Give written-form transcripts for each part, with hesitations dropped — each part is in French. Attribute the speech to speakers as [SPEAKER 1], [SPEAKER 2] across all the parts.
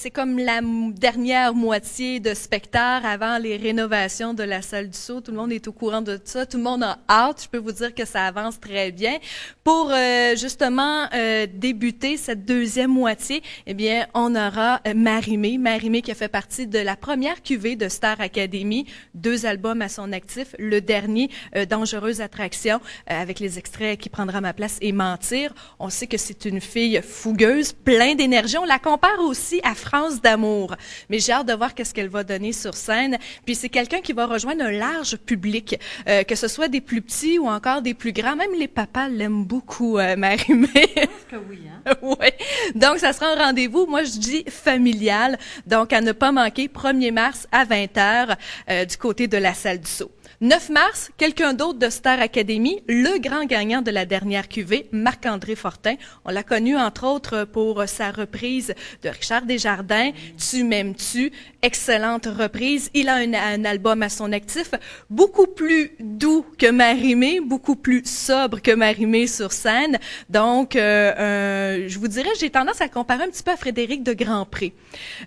[SPEAKER 1] C'est comme la dernière moitié de spectacle avant les rénovations de la salle du Sceau. Tout le monde est au courant de ça. Tout le monde a hâte. Je peux vous dire que ça avance très bien. Pour justement débuter cette deuxième moitié, eh bien, on aura Marie-Mé. Marie-Mé qui a fait partie de la première cuvée de Star Academy. 2 albums à son actif. Le dernier, Dangereuse attraction, avec les extraits Qui prendra ma place et Mentir. On sait que c'est une fille fougueuse, plein d'énergie. On la compare aussi à France d'amour. Mais j'ai hâte de voir qu'est-ce qu'elle va donner sur scène. Puis c'est quelqu'un qui va rejoindre un large public, que ce soit des plus petits ou encore des plus grands. Même les papas l'aiment beaucoup, Marie-Mé.
[SPEAKER 2] Je pense que oui, hein?
[SPEAKER 1] Oui. Donc, ça sera un rendez-vous, moi je dis familial. Donc, à ne pas manquer, 1er mars à 20h du côté de la salle du Sceau. 9 mars, quelqu'un d'autre de Star Academy, le grand gagnant de la dernière cuvée, Marc-André Fortin. On l'a connu, entre autres, pour sa reprise de Richard Desjardins, Tu m'aimes-tu? Excellente reprise. Il a un album à son actif, beaucoup plus doux que Marie-Mé, beaucoup plus sobre que Marie-Mé sur scène. Donc, je vous dirais, j'ai tendance à comparer un petit peu à Frédéric de Grandpré.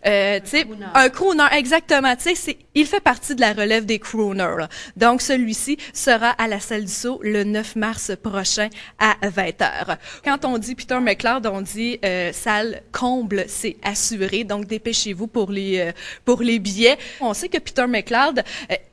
[SPEAKER 1] Un crooner, exactement. Tu sais, il fait partie de la relève des crooners, là. Donc, celui-ci sera à la salle du Sceau le 9 mars prochain à 20h. Quand on dit Peter McLeod, on dit salle comble, c'est assuré. Donc, dépêchez-vous pour les billets. On sait que Peter McLeod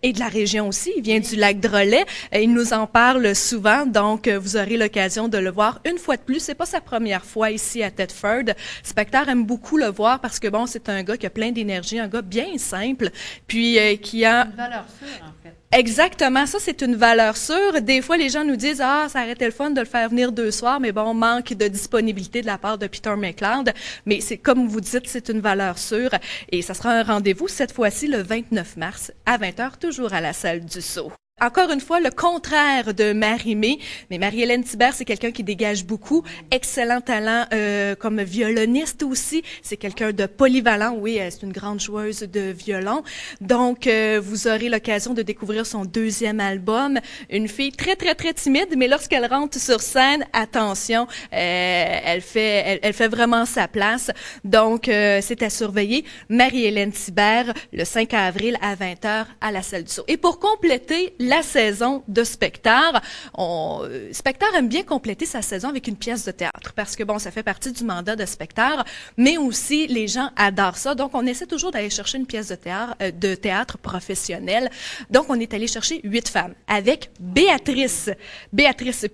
[SPEAKER 1] est de la région aussi. Il vient du lac Drolet. Il nous en parle souvent. Donc, vous aurez l'occasion de le voir une fois de plus. C'est pas sa première fois ici à Thetford. Spectateur aime beaucoup le voir parce que bon, c'est un gars qui a plein d'énergie, un gars bien simple, puis qui a
[SPEAKER 2] Une valeur sûre, en fait.
[SPEAKER 1] Exactement, ça c'est une valeur sûre. Des fois, les gens nous disent ça aurait été le fun de le faire venir 2 soirs, mais bon, manque de disponibilité de la part de Peter McLeod. Mais c'est comme vous dites, c'est une valeur sûre et ça sera un rendez-vous cette fois-ci le 29 mars à 20h, toujours à la salle du Sceau. Encore une fois, le contraire de Marie-Mé. Mais Marie-Hélène Thibert, c'est quelqu'un qui dégage beaucoup. Excellent talent comme violoniste aussi. C'est quelqu'un de polyvalent. Oui, c'est une grande joueuse de violon. Donc, vous aurez l'occasion de découvrir son 2e album. Une fille très, très, très timide, mais lorsqu'elle rentre sur scène, attention, elle fait vraiment sa place. Donc, c'est à surveiller. Marie-Hélène Thibert, le 5 avril à 20h à la salle du Sceau. Et pour compléter la saison de Spectacle. Spectacle aime bien compléter sa saison avec une pièce de théâtre parce que bon, ça fait partie du mandat de Spectacle, mais aussi les gens adorent ça. Donc, on essaie toujours d'aller chercher une pièce de théâtre professionnelle. Donc, on est allé chercher 8 femmes avec Béatrice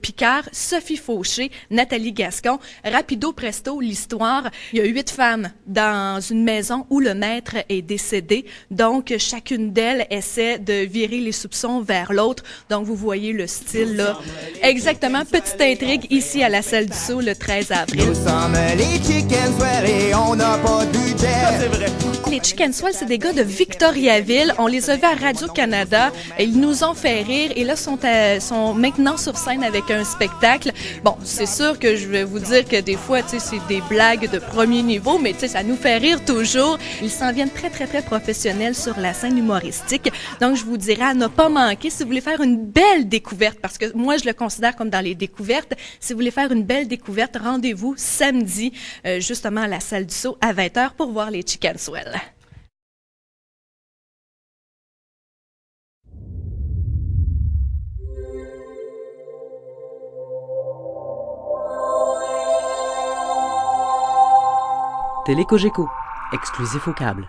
[SPEAKER 1] Picard, Sophie Fauché, Nathalie Gascon, rapido presto l'histoire. Il y a 8 femmes dans une maison où le maître est décédé. Donc, chacune d'elles essaie de virer les soupçons vers l'autre. Donc, vous voyez le style, là. Exactement. Petite intrigue ici à la salle du Sceau le 13 avril.
[SPEAKER 3] Nous sommes les Chickenswell et on n'a pas de budget. C'est vrai.
[SPEAKER 1] Les Chickenswell, c'est des gars de Victoriaville. On les a vus à Radio-Canada. Ils nous ont fait rire et là, sont maintenant sur scène avec un spectacle. Bon, c'est sûr que je vais vous dire que des fois, tu sais, c'est des blagues de premier niveau, mais tu sais, ça nous fait rire toujours. Ils s'en viennent très, très, très professionnels sur la scène humoristique. Donc, je vous dirais à ne pas manquer si vous voulez faire une belle découverte, parce que moi, je le considère comme dans les découvertes. Si vous voulez faire une belle découverte, rendez-vous samedi, justement à la salle du Sceau à 20h pour voir les Chickenswell.
[SPEAKER 4] Télé Cogeco, exclusif au câble.